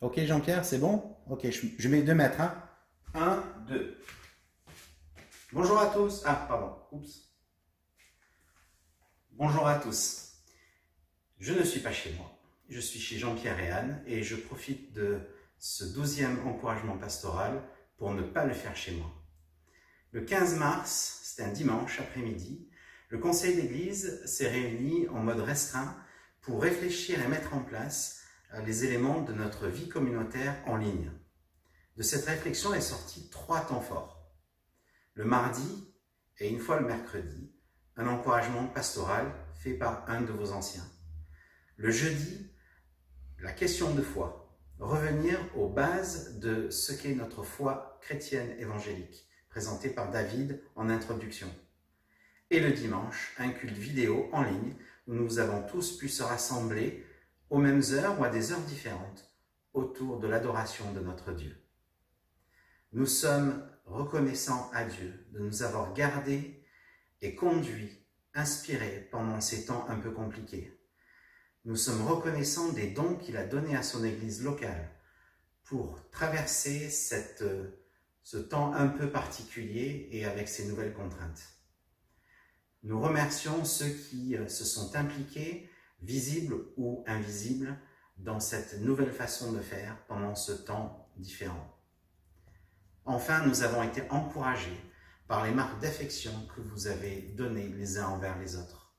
Ok Jean-Pierre, c'est bon? Ok, je mets 2 mètres. Hein? 1, 2. Bonjour à tous. Ah, pardon. Oups. Bonjour à tous. Je ne suis pas chez moi. Je suis chez Jean-Pierre et Anne et je profite de ce 12e encouragement pastoral pour ne pas le faire chez moi. Le 15 mars, c'était un dimanche après-midi, le conseil d'église s'est réuni en mode restreint pour réfléchir et mettre en place les éléments de notre vie communautaire en ligne. De cette réflexion est sorti 3 temps forts. Le mardi et une fois le mercredi, un encouragement pastoral fait par un de vos anciens. Le jeudi, la question de foi, revenir aux bases de ce qu'est notre foi chrétienne évangélique, présentée par David en introduction. Et le dimanche, un culte vidéo en ligne où nous avons tous pu se rassembler aux mêmes heures ou à des heures différentes autour de l'adoration de notre Dieu. Nous sommes reconnaissants à Dieu de nous avoir gardés et conduits, inspirés pendant ces temps un peu compliqués. Nous sommes reconnaissants des dons qu'il a donnés à son Église locale pour traverser ce temps un peu particulier et avec ces nouvelles contraintes. Nous remercions ceux qui se sont impliqués, visibles ou invisibles, dans cette nouvelle façon de faire pendant ce temps différent. Enfin, nous avons été encouragés par les marques d'affection que vous avez données les uns envers les autres.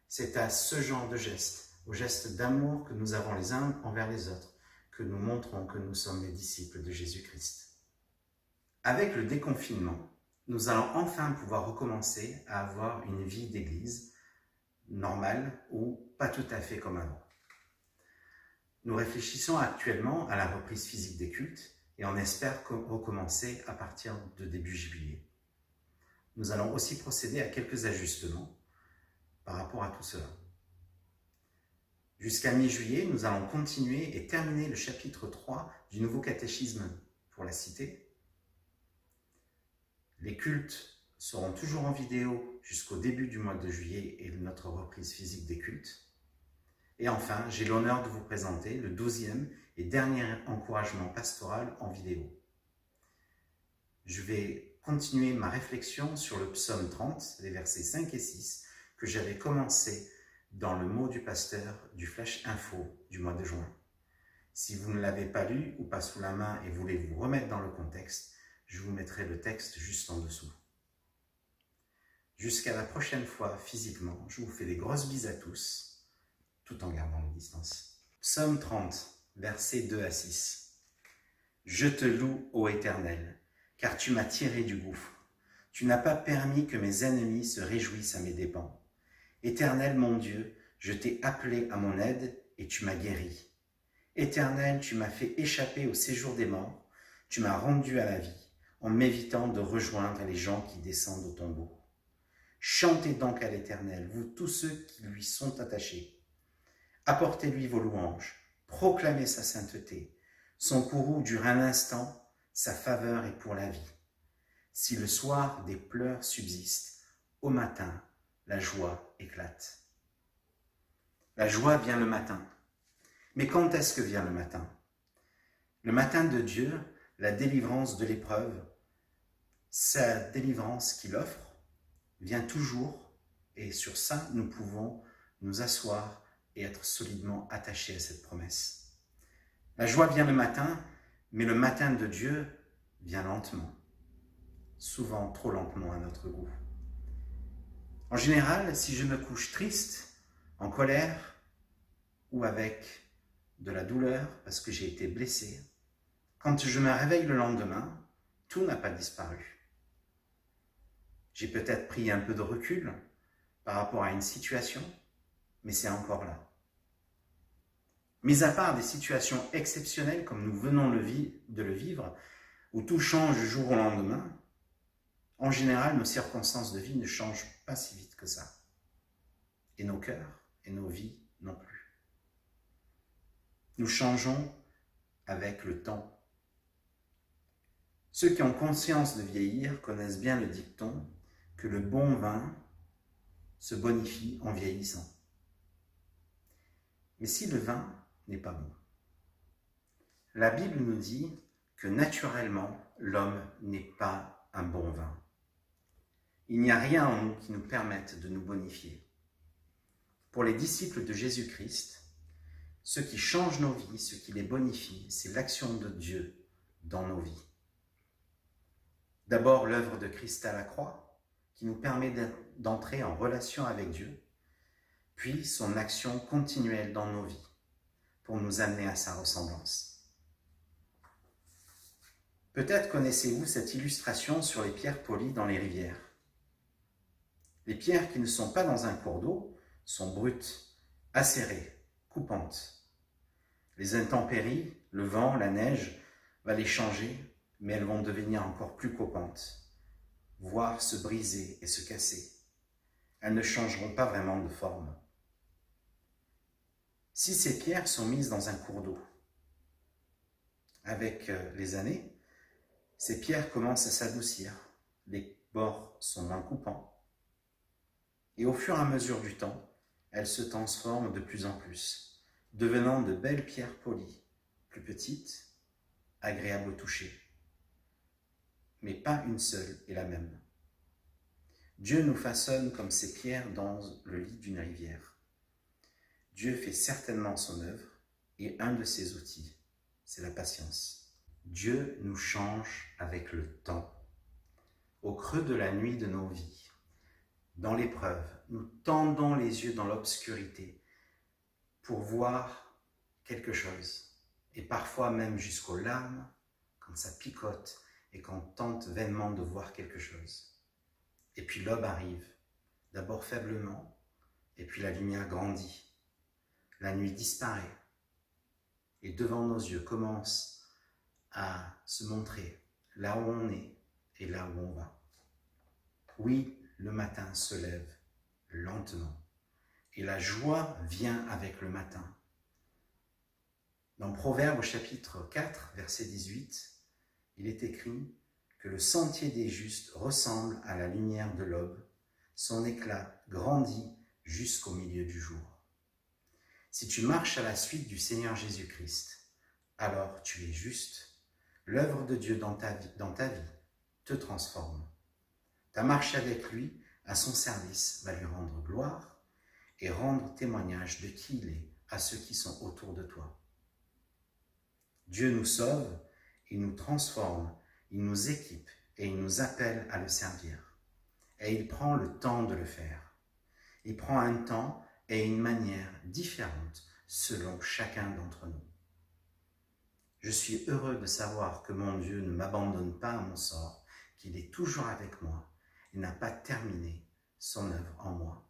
C'est à ce genre de gestes, aux gestes d'amour que nous avons les uns envers les autres, que nous montrons que nous sommes les disciples de Jésus-Christ. Avec le déconfinement, nous allons enfin pouvoir recommencer à avoir une vie d'église normale ou pas tout à fait comme avant. Nous réfléchissons actuellement à la reprise physique des cultes et on espère recommencer à partir de début juillet. Nous allons aussi procéder à quelques ajustements par rapport à tout cela. Jusqu'à mi-juillet, nous allons continuer et terminer le chapitre 3 du nouveau catéchisme pour la cité. Les cultes seront toujours en vidéo jusqu'au début du mois de juillet et notre reprise physique des cultes. Et enfin, j'ai l'honneur de vous présenter le 12e et dernier encouragement pastoral en vidéo. Je vais continuer ma réflexion sur le psaume 30, les versets 5 et 6, que j'avais commencé dans le mot du pasteur du Flash Info du mois de juin. Si vous ne l'avez pas lu ou pas sous la main et voulez vous remettre dans le contexte, je vous mettrai le texte juste en dessous. Jusqu'à la prochaine fois physiquement, je vous fais des grosses bises à tous, tout en gardant les distances. Psaume 30, versets 2 à 6. Je te loue, ô Éternel, car tu m'as tiré du gouffre. Tu n'as pas permis que mes ennemis se réjouissent à mes dépens. Éternel mon Dieu, je t'ai appelé à mon aide et tu m'as guéri. Éternel, tu m'as fait échapper au séjour des morts, tu m'as rendu à la vie, en m'évitant de rejoindre les gens qui descendent au tombeau. Chantez donc à l'Éternel, vous tous ceux qui lui sont attachés. Apportez-lui vos louanges, proclamez sa sainteté. Son courroux dure un instant, sa faveur est pour la vie. Si le soir des pleurs subsistent, au matin, la joie éclate. La joie vient le matin. Mais quand est-ce que vient le matin? Le matin de Dieu, la délivrance de l'épreuve, sa délivrance qu'il offre, vient toujours, et sur ça, nous pouvons nous asseoir et être solidement attachés à cette promesse. La joie vient le matin, mais le matin de Dieu vient lentement, souvent trop lentement à notre goût. En général, si je me couche triste, en colère ou avec de la douleur parce que j'ai été blessé, quand je me réveille le lendemain, tout n'a pas disparu. J'ai peut-être pris un peu de recul par rapport à une situation, mais c'est encore là. Mis à part des situations exceptionnelles comme nous venons de le vivre, où tout change du jour au lendemain, en général, nos circonstances de vie ne changent pas si vite que ça. Et nos cœurs et nos vies non plus. Nous changeons avec le temps. Ceux qui ont conscience de vieillir connaissent bien le dicton que le bon vin se bonifie en vieillissant. Mais si le vin n'est pas bon, La Bible nous dit que naturellement, l'homme n'est pas un bon vin. Il n'y a rien en nous qui nous permette de nous bonifier. Pour les disciples de Jésus-Christ, ce qui change nos vies, ce qui les bonifie, c'est l'action de Dieu dans nos vies. D'abord, l'œuvre de Christ à la croix, qui nous permet d'entrer en relation avec Dieu, puis son action continuelle dans nos vies, pour nous amener à sa ressemblance. Peut-être connaissez-vous cette illustration sur les pierres polies dans les rivières. Les pierres qui ne sont pas dans un cours d'eau sont brutes, acérées, coupantes. Les intempéries, le vent, la neige, va les changer, mais elles vont devenir encore plus coupantes, voire se briser et se casser. Elles ne changeront pas vraiment de forme. Si ces pierres sont mises dans un cours d'eau, avec les années, ces pierres commencent à s'adoucir, les bords sont moins coupants, et au fur et à mesure du temps, elles se transforment de plus en plus, devenant de belles pierres polies, plus petites, agréables au toucher. Mais pas une seule est la même. Dieu nous façonne comme ces pierres dans le lit d'une rivière. Dieu fait certainement son œuvre, et un de ses outils, c'est la patience. Dieu nous change avec le temps. Au creux de la nuit de nos vies, dans l'épreuve, nous tendons les yeux dans l'obscurité pour voir quelque chose, et parfois même jusqu'aux larmes, quand ça picote et qu'on tente vainement de voir quelque chose. Et puis l'aube arrive, d'abord faiblement, et puis la lumière grandit. La nuit disparaît, et devant nos yeux commence à se montrer là où on est et là où on va. Oui, le matin se lève lentement, et la joie vient avec le matin. Dans Proverbes au chapitre 4, verset 18, il est écrit que le sentier des justes ressemble à la lumière de l'aube, son éclat grandit jusqu'au milieu du jour. Si tu marches à la suite du Seigneur Jésus-Christ, alors tu es juste. L'œuvre de Dieu dans ta vie te transforme. Ta marche avec lui, à son service, va lui rendre gloire et rendre témoignage de qui il est à ceux qui sont autour de toi. Dieu nous sauve, il nous transforme, il nous équipe et il nous appelle à le servir. Et il prend le temps de le faire. Il prend un temps et une manière différente selon chacun d'entre nous. Je suis heureux de savoir que mon Dieu ne m'abandonne pas à mon sort, qu'il est toujours avec moi et n'a pas terminé son œuvre en moi.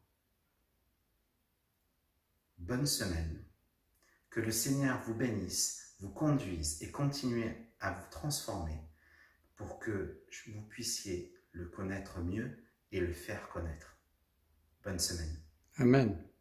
Bonne semaine. Que le Seigneur vous bénisse, vous conduise et continue à vous transformer pour que vous puissiez le connaître mieux et le faire connaître. Bonne semaine. Amen.